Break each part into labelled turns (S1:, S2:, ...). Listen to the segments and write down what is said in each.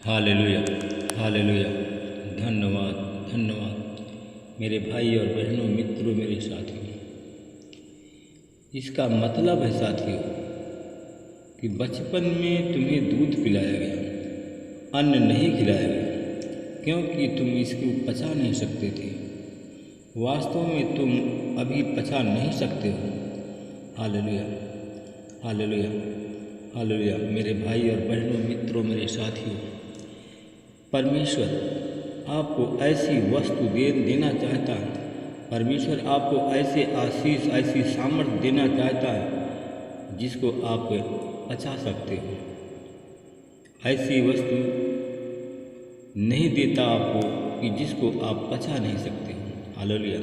S1: Hallelujah, hallelujah. धन्यवाद, धन्यवाद मेरे भाई और बहनों, मित्रों, मेरे साथियों। इसका मतलब है साथियों कि बचपन में तुम्हें दूध पिलाया गया, अन्न नहीं खिलाया गया, क्योंकि तुम इसको पचा नहीं सकते थे। वास्तव में तुम अभी पचा नहीं सकते हो। हालेलुया, हालेलुया, हालेलुया मेरे भाई और बहनों, मित्रों, मेरे साथियों। परमेश्वर आपको ऐसी वस्तु देना चाहता है। परमेश्वर आपको ऐसे आशीष, ऐसी सामर्थ्य देना चाहता है जिसको आप पचा सकते हो। ऐसी वस्तु नहीं देता आपको कि जिसको आप पचा नहीं सकते हो। हालेलुया।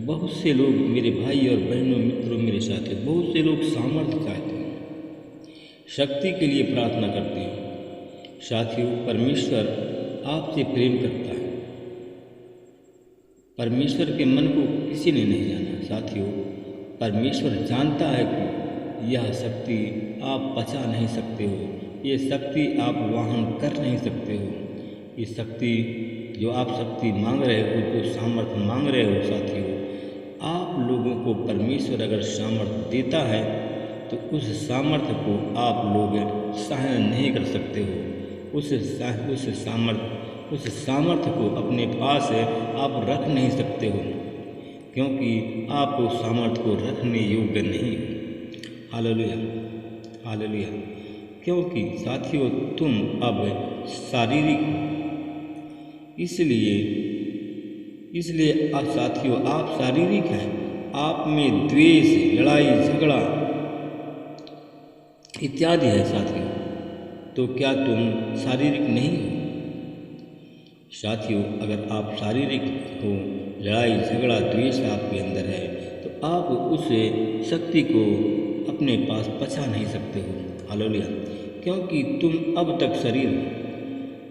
S1: बहुत से लोग मेरे भाई और बहनों, मित्रों, मेरे साथियों, बहुत से लोग सामर्थ्य चाहते हैं, शक्ति के लिए प्रार्थना करते हैं। साथियों, परमेश्वर आपसे प्रेम करता है। परमेश्वर के मन को किसी ने नहीं जाना। साथियों, परमेश्वर जानता है कि यह शक्ति आप पचा नहीं सकते हो, ये शक्ति आप वहन कर नहीं सकते हो। ये शक्ति जो आप शक्ति मांग रहे हो, जो सामर्थ्य मांग रहे हो, साथियों, आप लोगों को परमेश्वर अगर सामर्थ्य देता है तो उस सामर्थ्य को आप लोग सहन नहीं कर सकते हो। उस सामर्थ्य को अपने पास आप रख नहीं सकते हो, क्योंकि आप उस सामर्थ्य को रखने योग्य नहीं हो। Hallelujah, hallelujah. क्योंकि साथियों, तुम अब शारीरिक हो। इसलिए साथियों, आप शारीरिक हैं। आप में द्वेष, लड़ाई झगड़ा इत्यादि है साथियों। तो क्या तुम शारीरिक नहीं हो? साथियों, अगर आप शारीरिक हो, लड़ाई झगड़ा द्वेष आपके अंदर है, तो आप उस शक्ति को अपने पास पचा नहीं सकते हो। हालेलुया। क्योंकि तुम अब तक शरीर हो।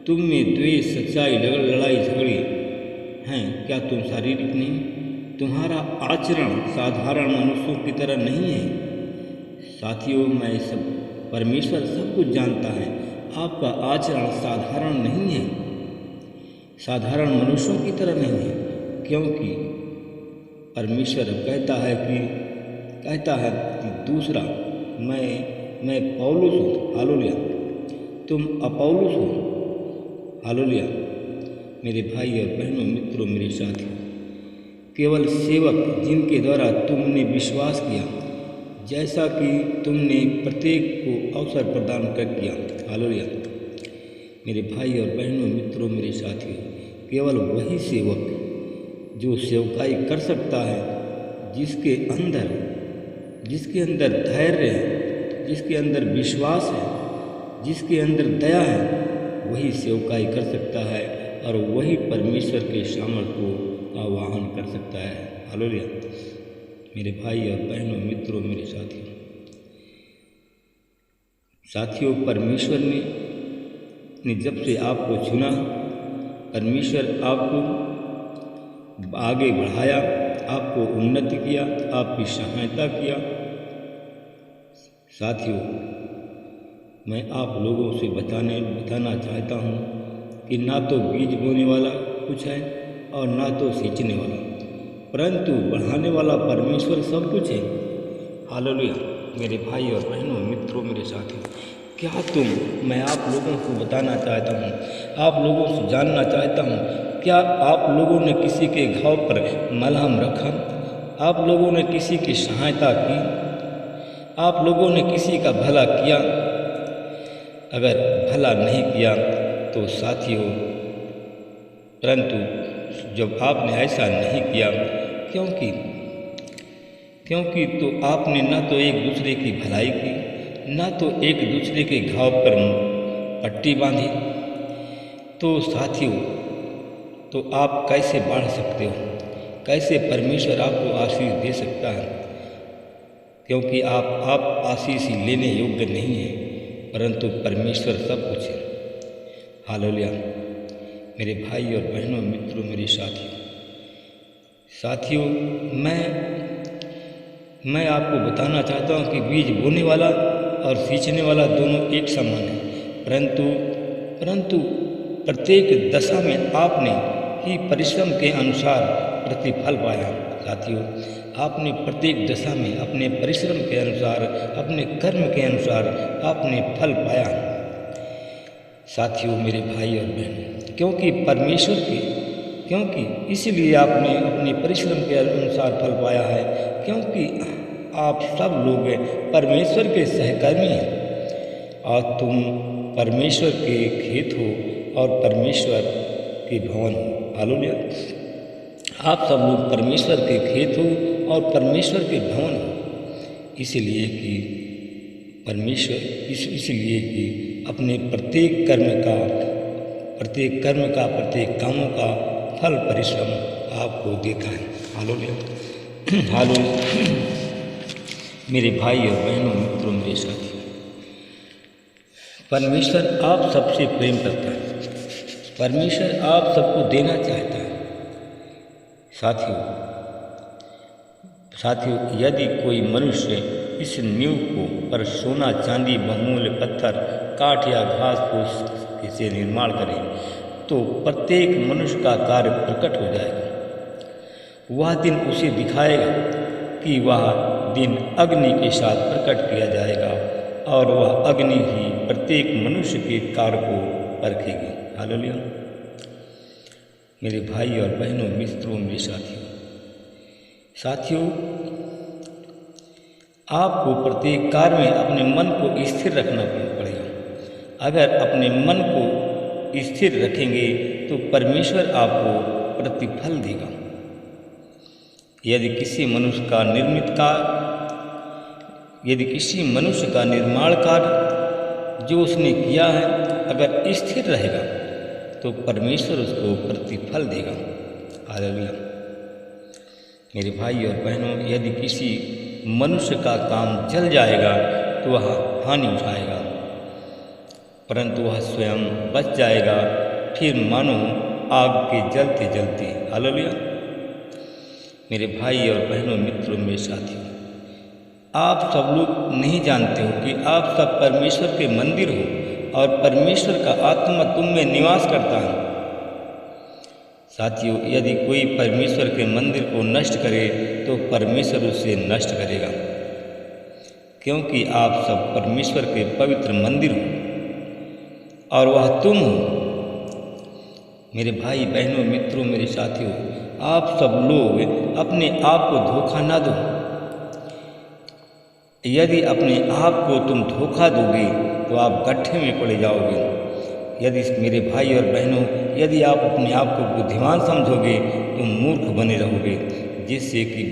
S1: तुम में द्वेष, सच्चाई, लड़ाई झगड़े हैं। क्या तुम शारीरिक नहीं? तुम्हारा आचरण साधारण मनुष्यों की तरह नहीं है। साथियों, परमेश्वर सब कुछ जानता है। आपका आचरण साधारण नहीं है, साधारण मनुष्यों की तरह नहीं है। क्योंकि परमेश्वर कहता है कि दूसरा, मैं पौलुस हूँ। हालेलुया। तुम अपौलुस हो। हालेलुया। मेरे भाई और बहनों, मित्रों, मेरे साथियों, केवल सेवक जिनके द्वारा तुमने विश्वास किया, जैसा कि तुमने प्रत्येक को अवसर प्रदान कर किया। हालेलुया। मेरे भाई और बहनों, मित्रों, मेरे साथियों, केवल वही सेवक जो सेवकाई कर सकता है, जिसके अंदर धैर्य है, जिसके अंदर विश्वास है, जिसके अंदर दया है, वही सेवकाई कर सकता है और वही परमेश्वर के सामर्थ्य को आवाहन कर सकता है। हालेलुया। मेरे भाई और बहनों, मित्रों, मेरे साथियों, परमेश्वर ने जब से आपको चुना, परमेश्वर आपको आगे बढ़ाया, आपको उन्नति किया, आपकी सहायता किया। साथियों, मैं आप लोगों से बताना चाहता हूँ कि ना तो बीज बोने वाला कुछ है और ना तो सींचने वाला, परंतु बढ़ाने वाला परमेश्वर सब कुछ है। हालेलुया। मेरे भाई और बहनों, मित्रों, मेरे साथियों, मैं आप लोगों को बताना चाहता हूँ, आप लोगों से जानना चाहता हूँ, क्या आप लोगों ने किसी के घाव पर मलहम रखा? आप लोगों ने किसी की सहायता की? आप लोगों ने किसी का भला किया? अगर भला नहीं किया तो साथियों, परंतु जब आपने ऐसा नहीं किया, क्योंकि तो आपने ना तो एक दूसरे की भलाई की, ना तो एक दूसरे के घाव पर पट्टी बांधी, तो साथियों, तो आप कैसे बढ़ सकते हो? कैसे परमेश्वर आपको आशीष दे सकता है? क्योंकि आप आशीष लेने योग्य नहीं है, परंतु परमेश्वर सब कुछ है। हालेलुया। मेरे भाई और बहनों, मित्रों, मेरे साथियों, मैं आपको बताना चाहता हूँ कि बीज बोने वाला और सींचने वाला दोनों एक समान है, परंतु परंतु प्रत्येक दशा में आपने ही परिश्रम के अनुसार प्रतिफल पाया। साथियों, आपने प्रत्येक दशा में अपने परिश्रम के अनुसार, अपने कर्म के अनुसार आपने फल पाया। साथियों, मेरे भाई और बहन, क्योंकि इसलिए आपने अपने परिश्रम के अनुसार फल पाया है, क्योंकि आप सब लोग परमेश्वर के सहकर्मी हैं और तुम परमेश्वर के खेत हो और परमेश्वर के भवन हो। हालेलुया। आप सब लोग परमेश्वर के खेत हो और परमेश्वर के भवन हो। इसलिए कि अपने प्रत्येक कामों का फल परिश्रम आपको देखा है। हालेलुया। हालेलुया। मेरे भाई और बहनों, मित्रों, मेरे साथियों, परमेश्वर आप सबसे प्रेम करता है। परमेश्वर आप सबको देना चाहता है। साथियों, यदि कोई मनुष्य इस नींव को पर सोना, चांदी, बहुमूल्य पत्थर, काठ या घास फूस से निर्माण करे तो प्रत्येक मनुष्य का कार्य प्रकट हो जाएगा। वह दिन उसे दिखाएगा कि वह दिन अग्नि के साथ प्रकट किया जाएगा और वह अग्नि ही प्रत्येक मनुष्य के कार्य को परखेगी। हालेलुया। मेरे भाई और बहनों, मित्रों, मेरे साथियों, आपको प्रत्येक कार्य में अपने मन को स्थिर रखना पड़ेगा। अगर अपने मन को स्थिर रखेंगे तो परमेश्वर आपको प्रतिफल देगा। यदि किसी मनुष्य का निर्माण कार्य जो उसने किया है अगर स्थिर रहेगा तो परमेश्वर उसको प्रतिफल देगा। हालेलुया। मेरे भाई और बहनों, यदि किसी मनुष्य का काम जल जाएगा तो वह हानि उठाएगा, परंतु वह स्वयं बच जाएगा, फिर मानो आग के जलते जलते। हालेलुया। मेरे भाई और बहनों, मित्रों, मेरे साथियों, आप सब लोग नहीं जानते हो कि आप सब परमेश्वर के मंदिर हो और परमेश्वर का आत्मा तुम में निवास करता है। साथियों, यदि कोई परमेश्वर के मंदिर को नष्ट करे तो परमेश्वर उसे नष्ट करेगा, क्योंकि आप सब परमेश्वर के पवित्र मंदिर हो और वह तुम हो। मेरे भाई बहनों, मित्रों, मेरे साथियों, आप सब लोग अपने आप को धोखा ना दो। यदि अपने आप को तुम धोखा दोगे तो आप गड्ढे में पड़ जाओगे। यदि मेरे भाई और बहनों, यदि आप अपने आप को बुद्धिमान समझोगे तो मूर्ख बने रहोगे, जिससे कि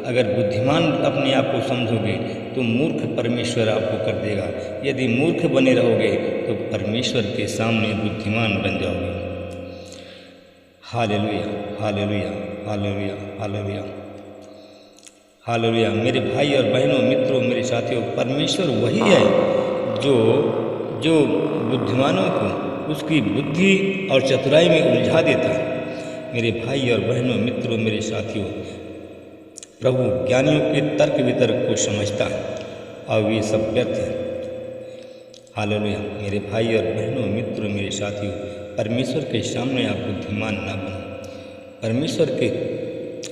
S1: अगर बुद्धिमान अपने आप को समझोगे तो मूर्ख परमेश्वर आपको कर देगा। यदि मूर्ख बने रहोगे तो परमेश्वर के सामने बुद्धिमान बन जाओगे। Hallelujah. Hallelujah. Hallelujah. Hallelujah. Hallelujah. मेरे भाई और बहनों, मित्रों, मेरे साथियों, परमेश्वर वही है जो बुद्धिमानों को उसकी बुद्धि और चतुराई में उलझा देता है। मेरे भाई और बहनों, मित्रों, मेरे साथियों, प्रभु ज्ञानियों के तर्क वितर्क को समझता है और वे सब व्यर्थ हैं। हालेलुया। मेरे भाई और बहनों, मित्रों, मेरे साथियों, परमेश्वर के सामने आप बुद्धिमान ना बनो। परमेश्वर के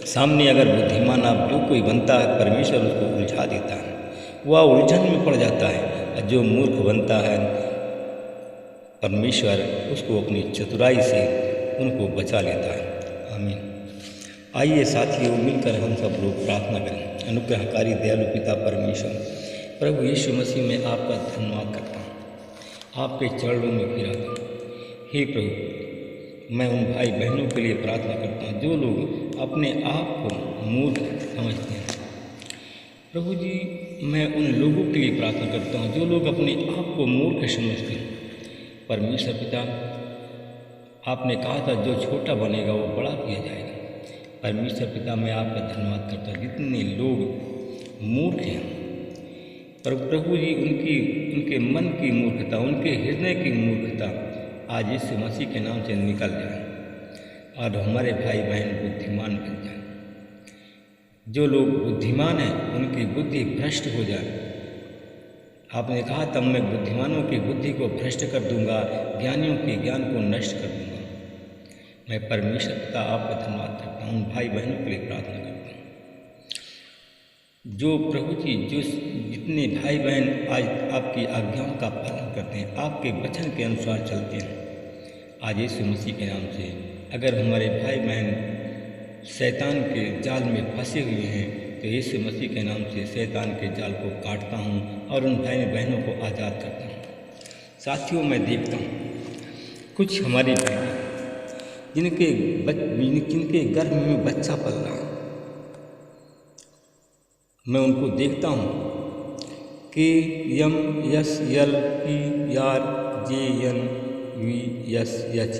S1: सामने अगर बुद्धिमान आप जो कोई बनता है, परमेश्वर उसको उलझा देता है, वह उलझन में पड़ जाता है। और जो मूर्ख बनता है, परमेश्वर उसको अपनी चतुराई से उनको बचा लेता है। आमीन। आइए साथियों, मिलकर हम सब लोग प्रार्थना करें। अनुग्रहकारी दयालु पिता परमेश्वर, प्रभु यीशु मसीह, मैं आपका धन्यवाद करता हूँ, आपके चरणों में फिर आता हूँ। हे प्रभु, मैं उन भाई बहनों के लिए प्रार्थना करता हूँ जो लोग अपने आप को मूर्ख समझते हैं। प्रभु जी, मैं उन लोगों के लिए प्रार्थना करता हूँ जो लोग अपने आप को मूर्ख समझते हैं। परमेश्वर पिता, आपने कहा था जो छोटा बनेगा वो बड़ा किया जाएगा। परमेश्वर पिता, मैं आपका धन्यवाद करता हूँ जितने लोग मूर्ख हैं, प्रभु जी, उनके मन की मूर्खता, उनके हृदय की मूर्खता आज यीशु मसीह के नाम से निकल जाए और हमारे भाई बहन बुद्धिमान बन जाए। जो लोग बुद्धिमान हैं उनकी बुद्धि भ्रष्ट हो जाए आपने कहा तब मैं बुद्धिमानों की बुद्धि को भ्रष्ट कर दूंगा, ज्ञानियों के ज्ञान को नष्ट कर दूंगा। मैं परमेश्वर का आपका धन्यवाद करता हूँ, भाई बहनों के लिए प्रार्थना करता हूँ। जो प्रभु जी जो जितने भाई बहन आज आपकी आज्ञाओं का पालन करते हैं, आपके वचन के अनुसार चलते हैं, आज यीशु मसीह के नाम से अगर हमारे भाई बहन शैतान के जाल में फंसे हुए हैं तो यीशु मसीह के नाम से शैतान के जाल को काटता हूँ और उन भाई बहनों को आज़ाद करता हूँ। साथियों, मैं देखता हूँ कुछ हमारी बहनें जिनके गर्भ में बच्चा पल रहा है, मैं उनको देखता हूँ कि KMSLPRJNVSH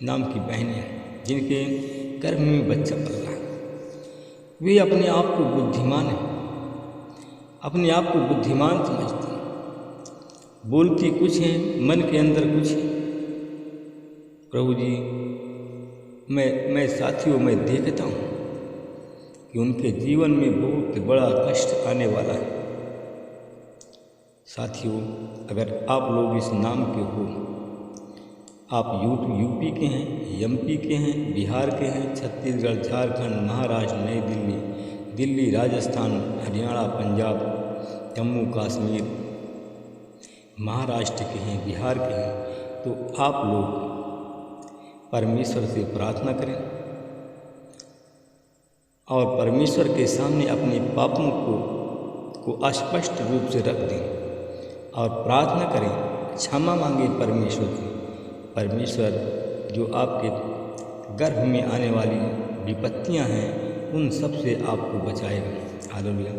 S1: नाम की बहनें हैं जिनके गर्भ में बच्चा पल रहा है। वे अपने आप को बुद्धिमान हैं, अपने आप को बुद्धिमान समझते हैं, बोलती कुछ हैं, मन के अंदर कुछ है। प्रभु जी, मैं साथियों मैं देखता हूँ कि उनके जीवन में बहुत बड़ा कष्ट आने वाला है। साथियों, अगर आप लोग इस नाम के हो, आप यूपी के हैं, एमपी के हैं, बिहार के हैं, छत्तीसगढ़, झारखंड, महाराष्ट्र, नई दिल्ली, राजस्थान, हरियाणा, पंजाब, जम्मू कश्मीर, महाराष्ट्र के हैं, बिहार के हैं, तो आप लोग परमेश्वर से प्रार्थना करें और परमेश्वर के सामने अपने पापों को स्पष्ट रूप से रख दें और प्रार्थना करें, क्षमा मांगे परमेश्वर से। परमेश्वर जो आपके गर्भ में आने वाली विपत्तियां हैं उन सब से आपको बचाएगा। हालेलुया।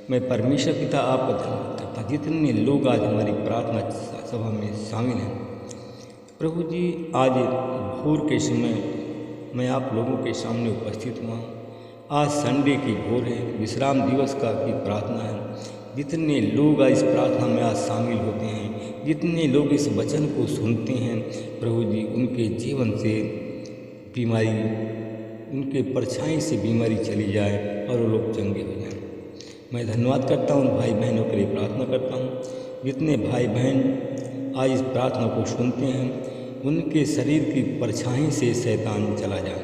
S1: मैं परमेश्वर पिता आपका धन्यवाद करता हूँ। जितने लोग आज हमारी प्रार्थना सभा में शामिल हैं, प्रभु जी, आज भोर के समय मैं आप लोगों के सामने उपस्थित हुआ। आज संडे की भोर है, विश्राम दिवस का की प्रार्थना है। जितने लोग इस प्रार्थना में आज शामिल होते हैं, जितने लोग इस वचन को सुनते हैं, प्रभु जी, उनके जीवन से बीमारी, उनके परछाई से बीमारी चली जाए और वो लोग चंगे हो जाएं। मैं धन्यवाद करता हूँ, भाई बहनों के लिए प्रार्थना करता हूँ। जितने भाई बहन आज इस प्रार्थना को सुनते हैं, उनके शरीर की परछाई से शैतान चला जाए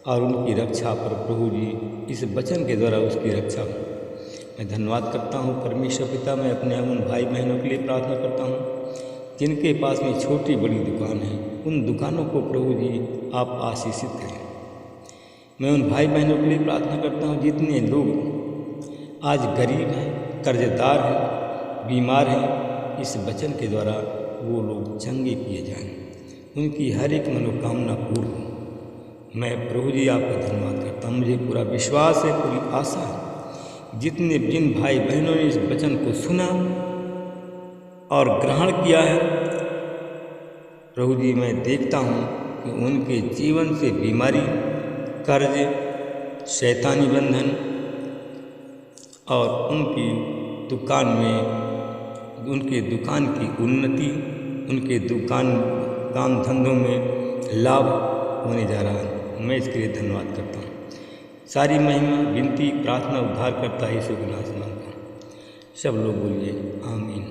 S1: और उनकी रक्षा पर प्रभु जी इस वचन के द्वारा उसकी रक्षा हो। मैं धन्यवाद करता हूँ परमेश्वर पिता। मैं अपने उन भाई बहनों के लिए प्रार्थना करता हूँ जिनके पास में छोटी बड़ी दुकान है, उन दुकानों को प्रभु जी आप आशीषित करें। मैं उन भाई बहनों के लिए प्रार्थना करता हूँ जितने लोग आज गरीब हैं, कर्जदार हैं, बीमार हैं, इस वचन के द्वारा वो लोग चंगे किए जाएं, उनकी हर एक मनोकामना पूर्ण हो। मैं प्रभु जी आपका धन्यवाद करता हूँ। मुझे पूरा विश्वास है, पूरी आशा है, जिन भाई बहनों ने इस वचन को सुना और ग्रहण किया है, प्रभु जी, मैं देखता हूँ कि उनके जीवन से बीमारी, कर्ज, शैतानी बंधन और उनकी दुकान में, उनके दुकान की उन्नति, उनके दुकान काम धंधों में लाभ होने जा रहा है। मैं इसके लिए धन्यवाद करता हूँ। सारी महिमा, विनती, प्रार्थना, उद्धार करता है यीशु के नाम से। सब लोग बोलिए आमीन।